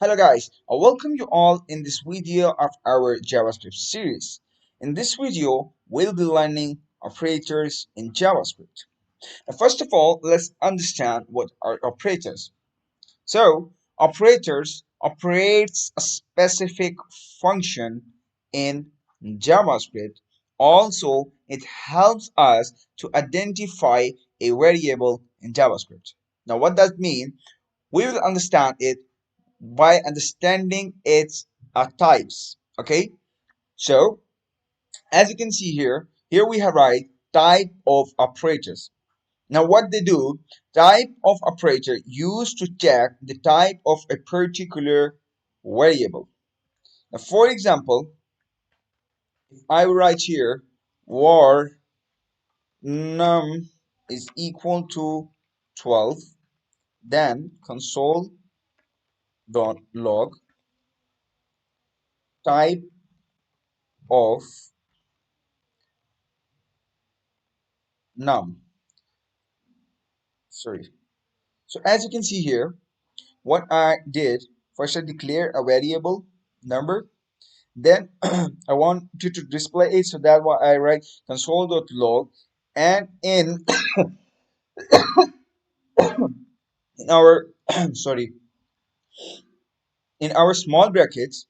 Hello guys, I welcome you all in this video of our JavaScript series. In this video, we'll be learning operators in JavaScript. Now, first of all, let's understand what are operators. So, operators operates a specific function in JavaScript. Also, it helps us to identify a variable in JavaScript. Now, what does it mean? We will understand it by understanding its types. Okay, so as you can see here we have right type of operators. Now what they do, type of operator used to check the type of a particular variable. Now for example, if I write here var num is equal to 12, then console.log type of num, sorry. So as you can see here, what I did, first I declare a variable number, then I want you to display it, so that's why I write console.log, and in our sorry, in our small brackets,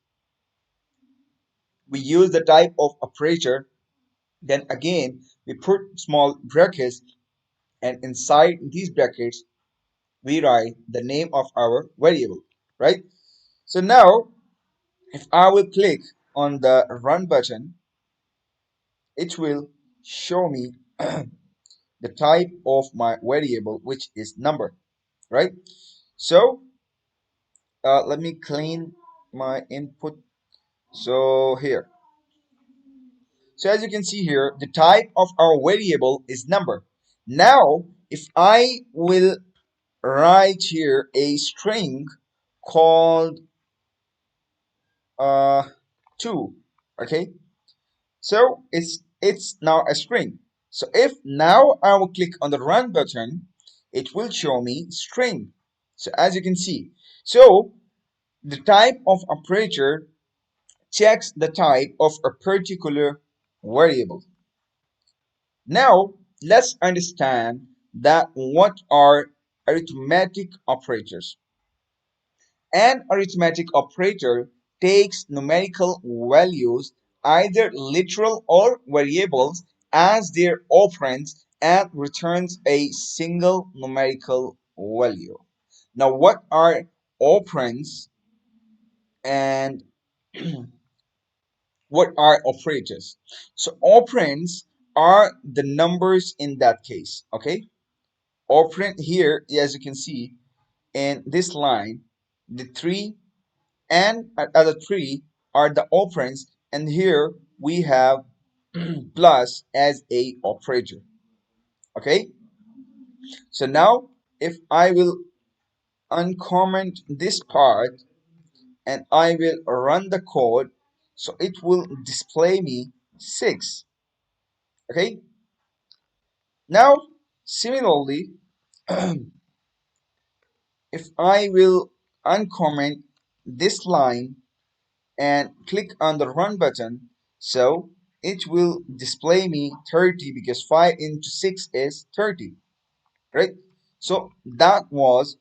we use the type of operator, then again we put small brackets, and inside these brackets we write the name of our variable, right? So now if I will click on the run button, it will show me the type of my variable, which is number, right? So let me clean my input. So here, so as you can see here, the type of our variable is number. Now if I will write here a string called uh 2, okay, so it's now a string. So if now I will click on the run button, it will show me string. So as you can see, so the type of operator checks the type of a particular variable. Now let's understand that what are arithmetic operators. An arithmetic operator takes numerical values, either literal or variables, as their operands and returns a single numerical value. Now, what are operands and what are operators? So, operands are the numbers in that case, okay? Operand here, as you can see in this line, the 3 and other 3 are the operands, and here we have plus as a operator. Okay, so now if I will uncomment this part and I will run the code, so it will display me 6. Okay, now similarly, if I will uncomment this line and click on the run button, so it will display me 30 because 5 into 6 is 30, right? So that was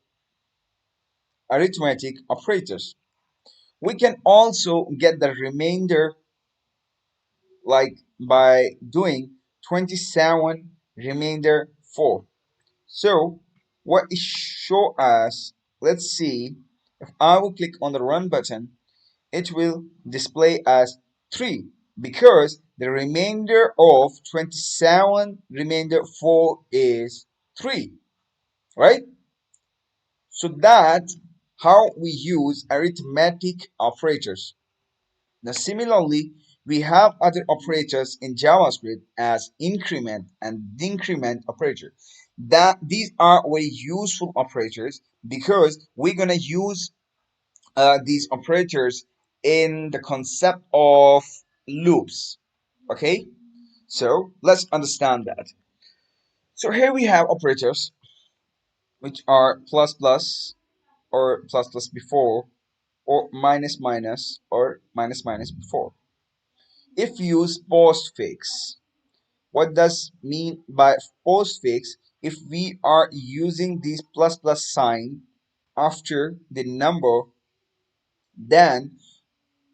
arithmetic operators. We can also get the remainder like by doing 27 remainder 4. So what it show us, let's see, if I will click on the run button, it will display as 3 because the remainder of 27 remainder 4 is 3, right? So that's how we use arithmetic operators. Now similarly, we have other operators in JavaScript as increment and decrement operator. That these are very useful operators because we're gonna use these operators in the concept of loops. Okay, so let's understand that. So here we have operators which are plus plus or plus plus before, or minus minus or minus minus before. If you use postfix, what does mean by postfix? If we are using this plus plus sign after the number, then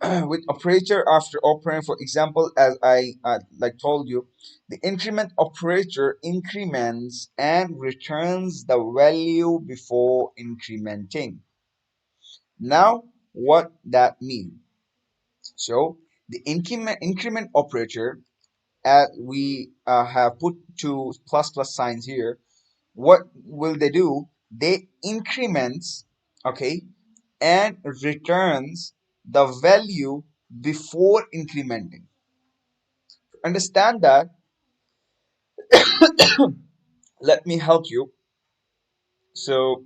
with operator after operand, for example, as I like told you, the increment operator increments and returns the value before incrementing. Now what that mean? So the increment operator, we have put two plus plus signs here. What will they do? They increments, okay, and returns the value before incrementing. Understand that? Let me help you. So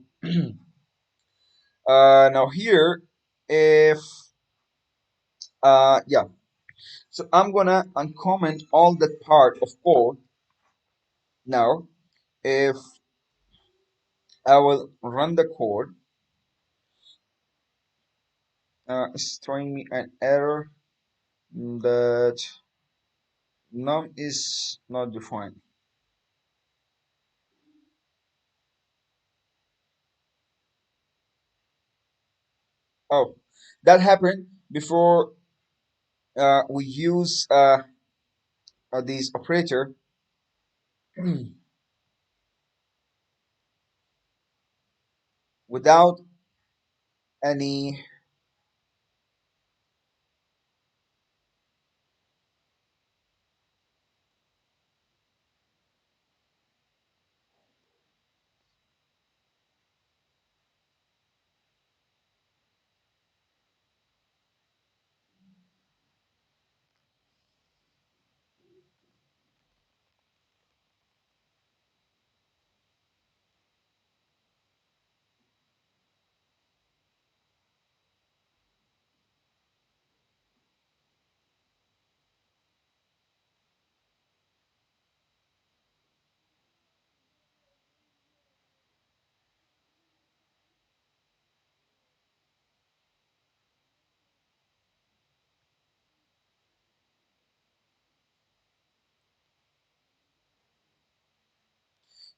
now here, if yeah, so I'm gonna uncomment all that part of code. Now if I will run the code, it's throwing me an error that num is not defined. Oh, that happened before we use this operator without any.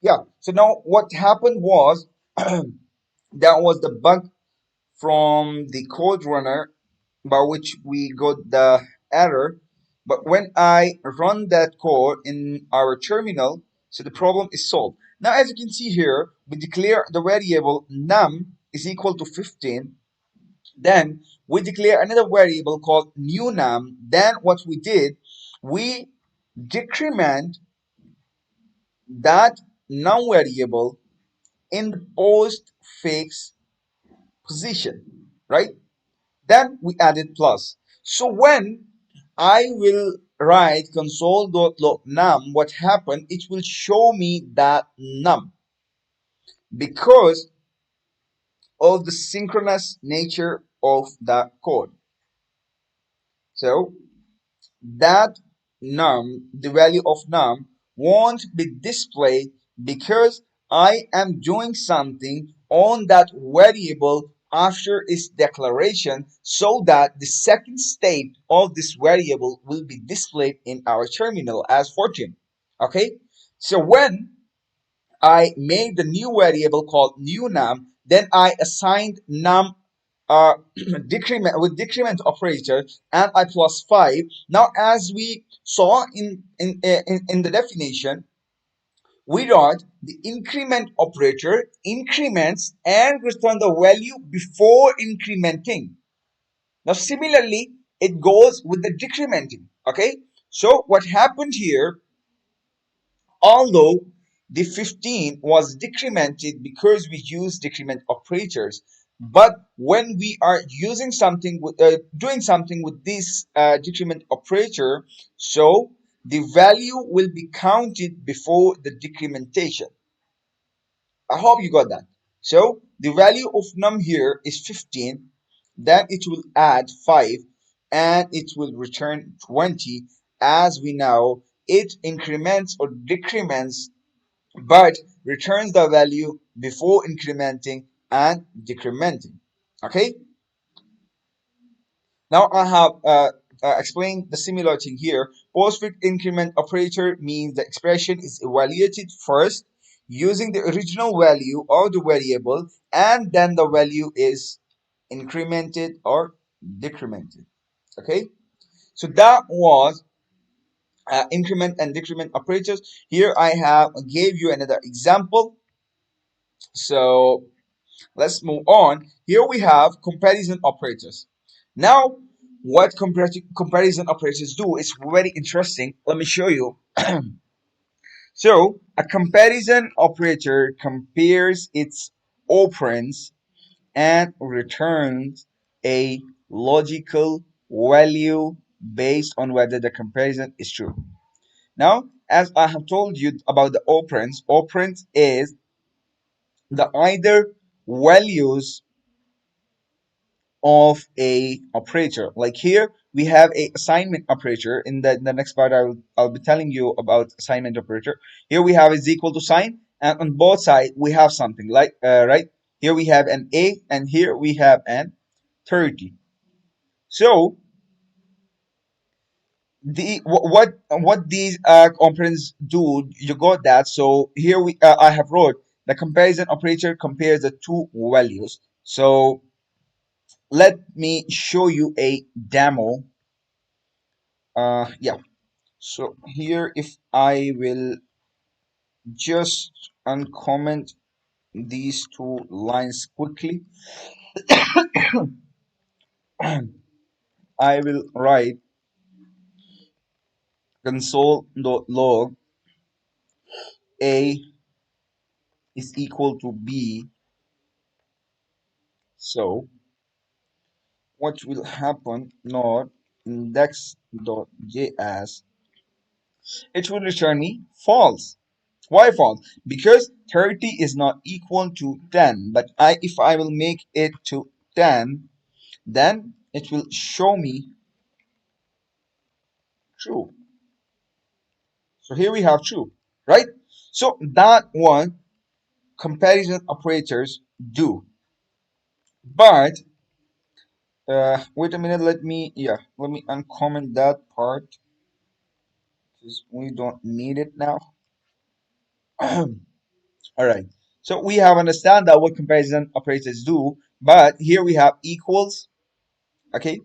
Yeah, so now what happened was that was the bug from the code runner by which we got the error. But when I run that code in our terminal, so the problem is solved. Now, as you can see here, we declare the variable num is equal to 15. Then we declare another variable called new num. Then what we did, we decrement that num variable in the postfix position, right? Then we added plus. So when I will write console.log num, what happened, it will show me that num because of the synchronous nature of the code. So that num, the value of num, won't be displayed because I am doing something on that variable after its declaration so that the second state of this variable will be displayed in our terminal as 14. Okay, so when I made the new variable called new num, then I assigned num decrement with decrement operator and I plus 5. Now as we saw in the definition, we wrote the increment operator increments and return the value before incrementing. Now similarly it goes with the decrementing. Okay, so what happened here, although the 15 was decremented because we use decrement operators, but when we are using something with doing something with this decrement operator, so the value will be counted before the decrementation. I hope you got that. So the value of num here is 15, then it will add 5 and it will return 20. As we know, it increments or decrements but returns the value before incrementing and decrementing. Okay, Now I have explained the similar thing here. Postfix increment operator means the expression is evaluated first using the original value of the variable, and then the value is incremented or decremented. Okay, so that was increment and decrement operators. Here I have gave you another example. So let's move on. Here we have comparison operators. Now, what comparison operators do is very interesting. Let me show you. So, a comparison operator compares its operands and returns a logical value based on whether the comparison is true. Now, as I have told you about the operands is the either values of a operator. Like here we have a assignment operator. In the next part I'll be telling you about assignment operator. Here we have is equal to sign, and on both sides we have something like right here we have an a, and here we have an 30. So what these components do, you got that. So here I have wrote the comparison operator compares the two values. So let me show you a demo. Yeah, so here if I will just uncomment these two lines quickly, I will write console.log a is equal to b. So what will happen, not index.js, it will return me false. Why false? Because 30 is not equal to 10, but if I will make it to 10, then it will show me true. So here we have true, right? So that one comparison operators do. But wait a minute, let me uncomment that part because we don't need it now. All right. So we have understand that what comparison operators do, but here we have equals. Okay,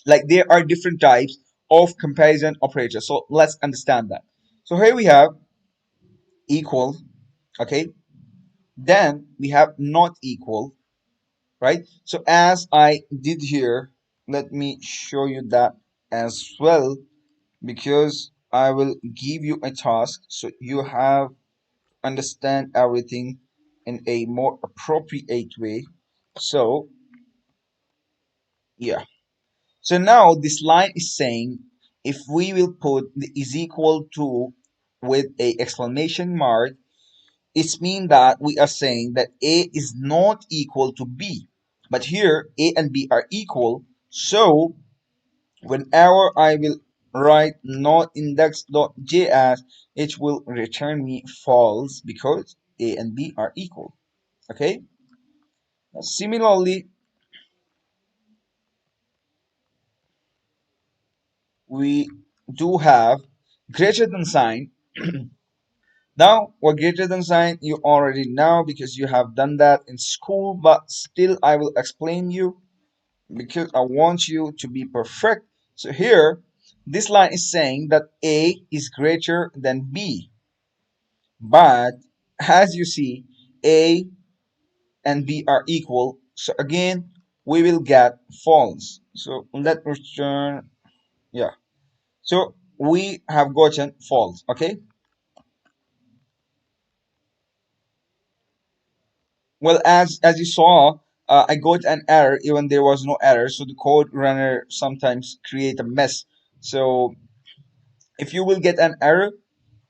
like there are different types of comparison operators. So let's understand that. So here we have equal. Okay, then we have not equal, right? So as I did here, let me show you that as well, because I will give you a task so you have understand everything in a more appropriate way. So yeah, so now this line is saying if we will put the is equal to with a exclamation mark, it means that we are saying that a is not equal to b. But here a and b are equal, so whenever I will write not index.js, it will return me false because a and b are equal. Okay. Now, similarly, we do have greater than sign. Now, what greater than sign you already know because you have done that in school, but still I will explain you because I want you to be perfect. So here, this line is saying that A is greater than B. But as you see, A and B are equal. So again, we will get false. So let return, yeah. So we have gotten false, okay? Well, as you saw, I got an error even there was no error. So the code runner sometimes create a mess. So if you will get an error,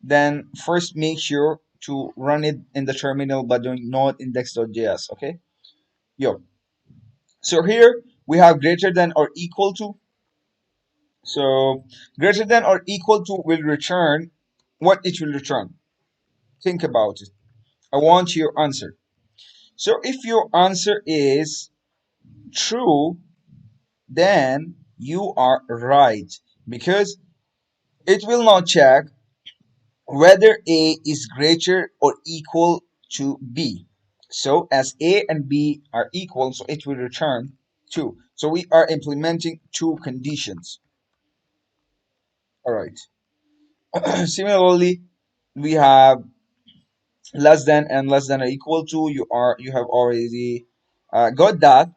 then first make sure to run it in the terminal by doing node index.js. Okay. Yo. So here we have greater than or equal to. So greater than or equal to will return what it will return. Think about it. I want your answer. So if your answer is true, then you are right, because it will not check whether A is greater or equal to B. So as A and B are equal, so it will return 2. So we are implementing two conditions. All right. Similarly, we have less than and less than or equal to. You have already got that.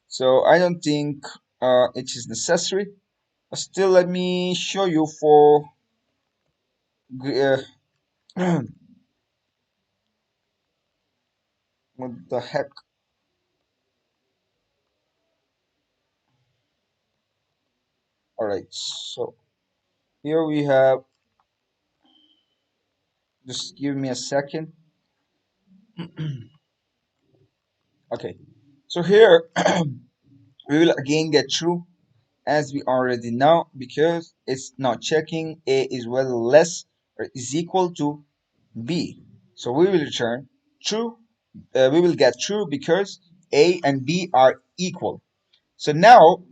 So I don't think it is necessary. Still, let me show you for what the heck. All right. So here we have. Just give me a second. Okay. So here we will again get true, as we already know, because it's not checking A is whether less or is equal to B. So we will return true. We will get true because A and B are equal. So now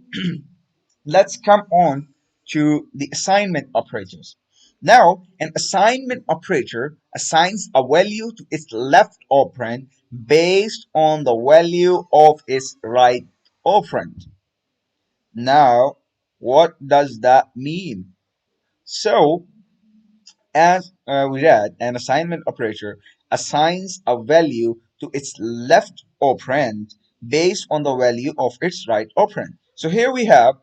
let's come on to the assignment operators. Now, an assignment operator assigns a value to its left operand based on the value of its right operand. Now, what does that mean? So, as we read, an assignment operator assigns a value to its left operand based on the value of its right operand. So here we have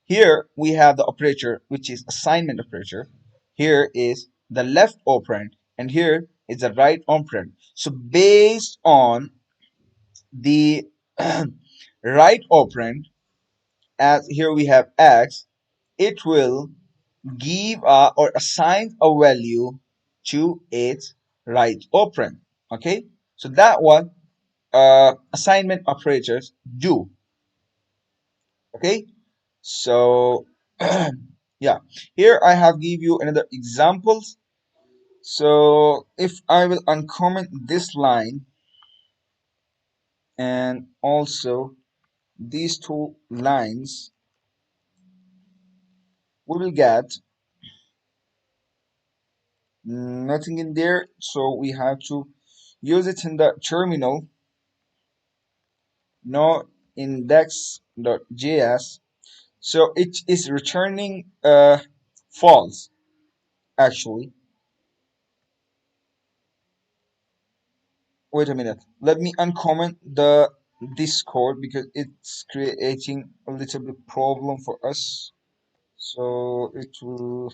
the operator which is assignment operator. Here is the left operand and here is the right operand. So based on the right operand, as here we have x, it will give or assign a value to its right operand. Okay, so that what assignment operators do. Okay, so yeah, here I have give you another examples. So if I will uncomment this line and also these two lines, we will get nothing in there, so we have to use it in the terminal, no index.js. So it is returning false actually. Wait a minute. Let me uncomment the Discord because it's creating a little bit problem for us. So it will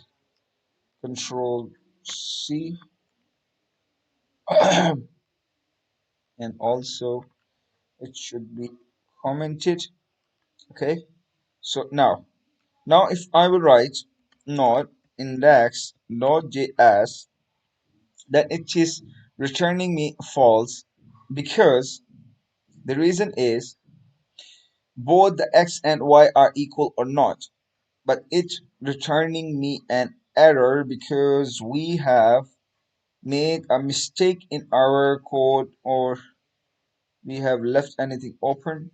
control C and also it should be commented. Okay. So now if I will write node index.js, then it is returning me false because the reason is both the x and y are equal or not, but it's returning me an error because we have made a mistake in our code, or we have left anything open.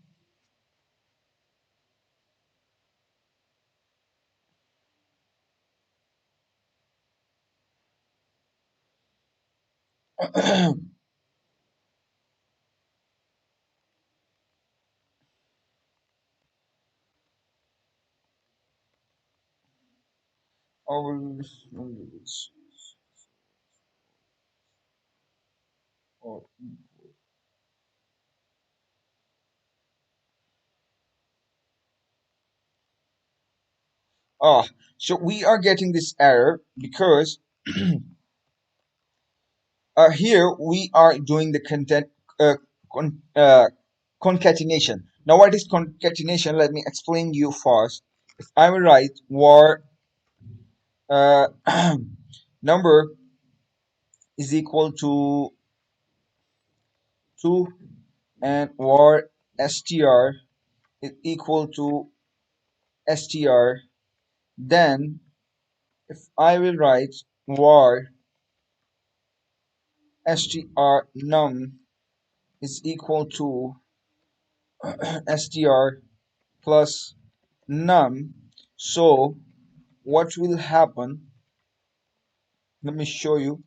Or, or, ah, so we are getting this error because here we are doing the content con concatenation. Now, what is concatenation? Let me explain you first. If I will write var uh, number is equal to 2 and var str is equal to str, then if I will write var str num is equal to str plus num. So what will happen? Let me show you.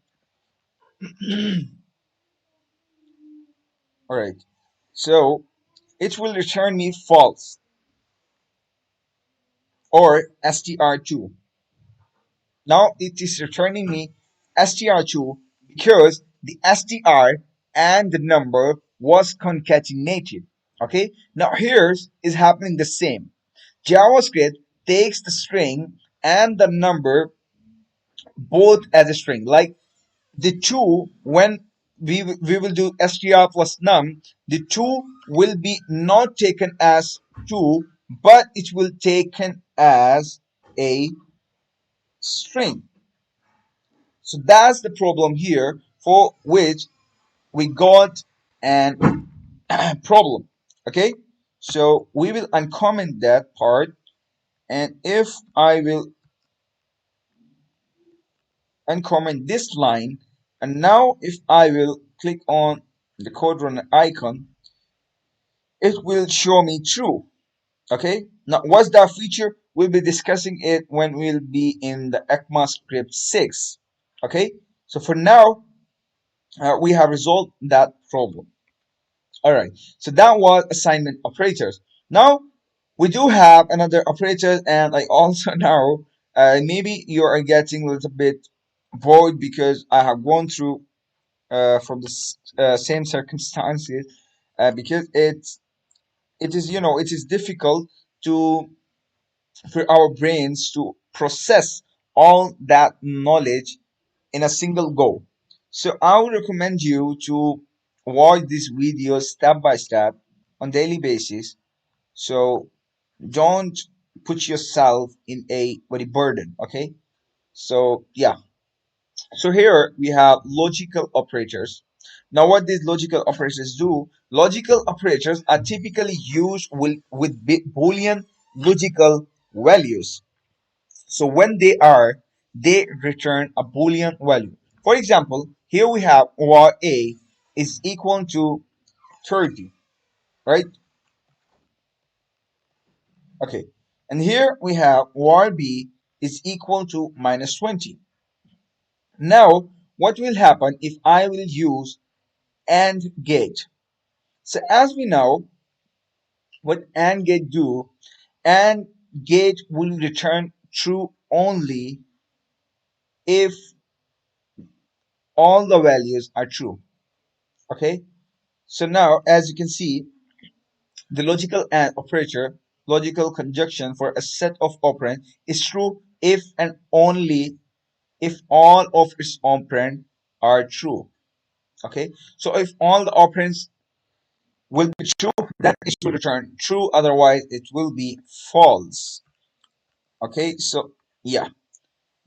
All right. So it will return me false or str2. Now it is returning me str2 because the str and the number was concatenated. Okay. Now here's is happening the same. JavaScript takes the string and the number both as a string. Like the two, when we will do str plus num, the two will be not taken as two, but it will taken as a string. So that's the problem here, for which we got an problem. Okay, so we will uncomment that part, and if I will uncomment this line, and now if I will click on the code runner icon, it will show me true. Okay, now what's that feature? We'll be discussing it when we'll be in the ECMAScript 6. Okay, so for now, we have resolved that problem. All right, so that was assignment operators. Now we do have another operator, and I also now maybe you are getting a little bit bored because I have gone through from the same circumstances, because it is, it is difficult to for our brains to process all that knowledge in a single go. So I would recommend you to watch these videos step by step on daily basis. So don't put yourself in a very burden. Okay. So yeah. So here we have logical operators. Now what these logical operators do, logical operators are typically used with Boolean logical values. So when they return a Boolean value. For example, here we have var a is equal to 30, right? Okay. And here we have var b is equal to minus 20. Now, what will happen if I will use AND gate? So as we know, what AND gate do, AND gate will return true only if all the values are true. Okay. So now, as you can see, the logical AND operator, logical conjunction for a set of operands, is true if and only if all of its operands are true. Okay. So if all the operands will be true, then it will return true. Otherwise, it will be false. Okay. So yeah.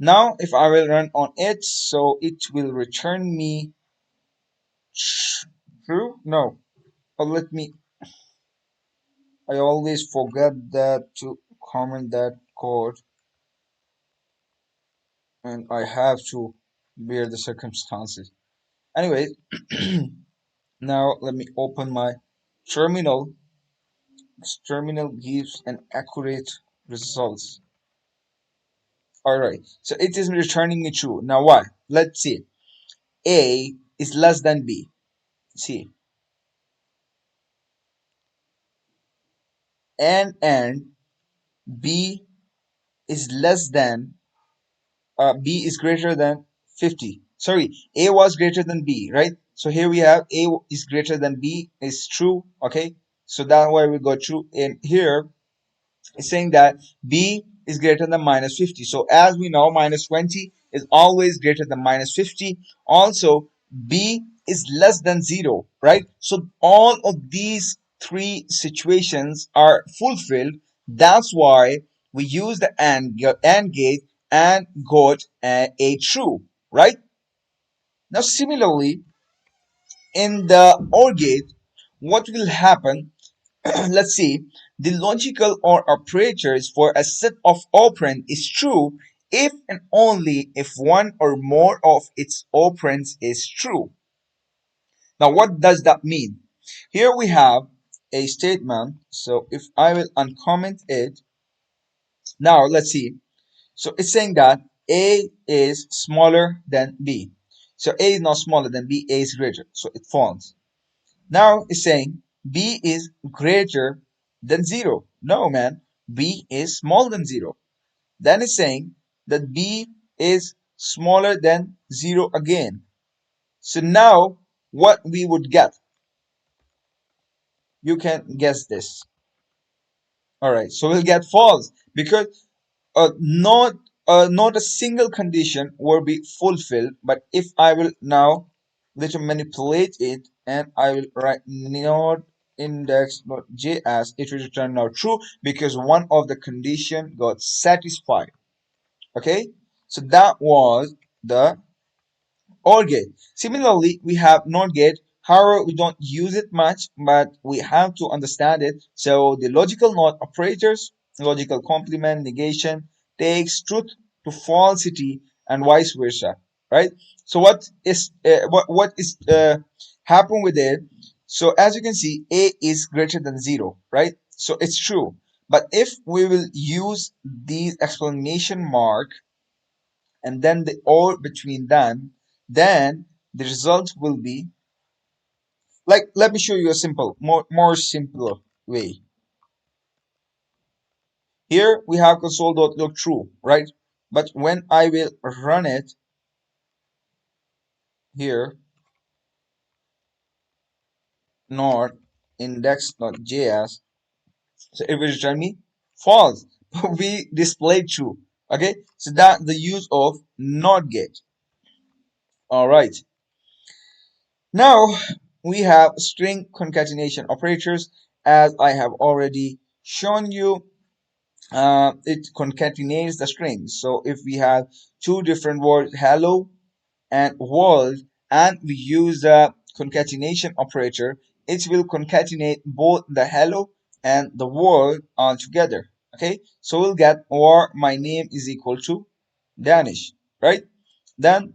Now, if I will run on it, so it will return me true. No. Let me. I always forget that to comment that code, and I have to bear the circumstances. Anyway, now let me open my terminal. This terminal gives an accurate results. Alright, so it is returning me true. Now why? Let's see. A is less than B. See. And B is less than B is greater than 50. Sorry, A was greater than B, right? So here we have A is greater than B is true. Okay, so that's why we got true. And here it's saying that B is greater than minus 50. So as we know, minus 20 is always greater than minus 50. Also, B is less than 0, right? So all of these three situations are fulfilled. That's why we use the AND gate and got a true, right? Now, similarly, in the OR gate, what will happen? Let's see. The logical OR operators for a set of operand is true if and only if one or more of its operands is true. Now, what does that mean? Here we have a statement. So if I will uncomment it, now let's see. So it's saying that A is smaller than B. So A is not smaller than B, A is greater. So it falls. Now it's saying B is greater than 0. No, man. B is smaller than 0. Then it's saying that B is smaller than 0 again. So now what we would get, you can guess this. All right, so we'll get false because not a single condition will be fulfilled. But if I will now little manipulate it and I will write node index dot js, it will return now true because one of the condition got satisfied. Okay, so that was the OR gate. Similarly, we have NOT gate. However, we don't use it much, but we have to understand it. So the logical NOT operators, logical complement, negation, takes truth to falsity and vice versa, right? So what is happen with it? So as you can see, A is greater than 0, right? So it's true. But if we will use these exclamation mark and then the or between them, then the result will be like, let me show you a simple, more simpler way. Here we have console.log true, right? But when I will run it here, not index.js, so it will return me false. We displayed true. Okay, so that the use of not get. All right. Now we have string concatenation operators, as I have already shown you. It concatenates the strings. So if we have two different words, hello and world, and we use the concatenation operator, it will concatenate both the hello and the world all together. Okay, so we'll get or my name is equal to Danish, right? Then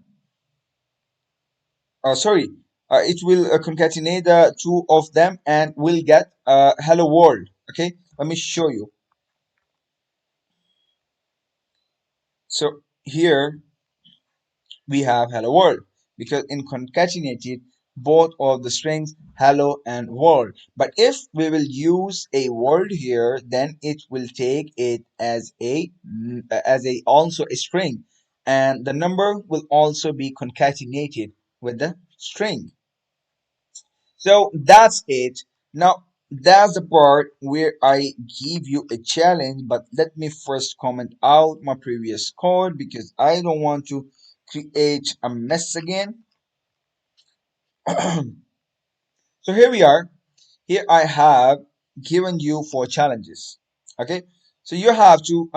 sorry, it will concatenate the two of them and we'll get hello world. Okay, let me show you. So here we have hello world because in concatenated both of the strings hello and world. But if we will use a word here, then it will take it as a also a string, and the number will also be concatenated with the string. So that's it. Now that's the part where I give you a challenge, but let me first comment out my previous code because I don't want to create a mess again. So here we are. Here I have given you four challenges. Okay, so you have to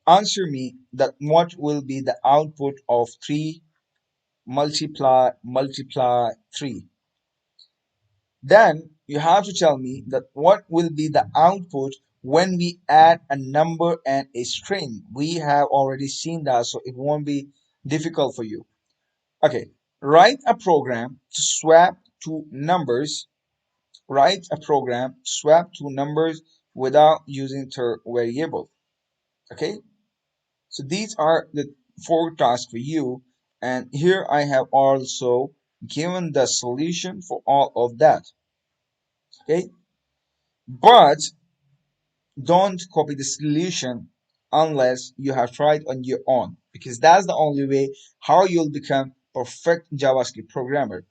answer me that what will be the output of 3 multiply 3. Then you have to tell me that what will be the output when we add a number and a string. We have already seen that, so it won't be difficult for you. Okay, write a program to swap two numbers. Write a program to swap two numbers without using ter variable. Okay, so these are the four tasks for you, and here I have also given the solution for all of that. Okay, but don't copy the solution unless you have tried on your own, because that's the only way how you'll become perfect JavaScript programmer.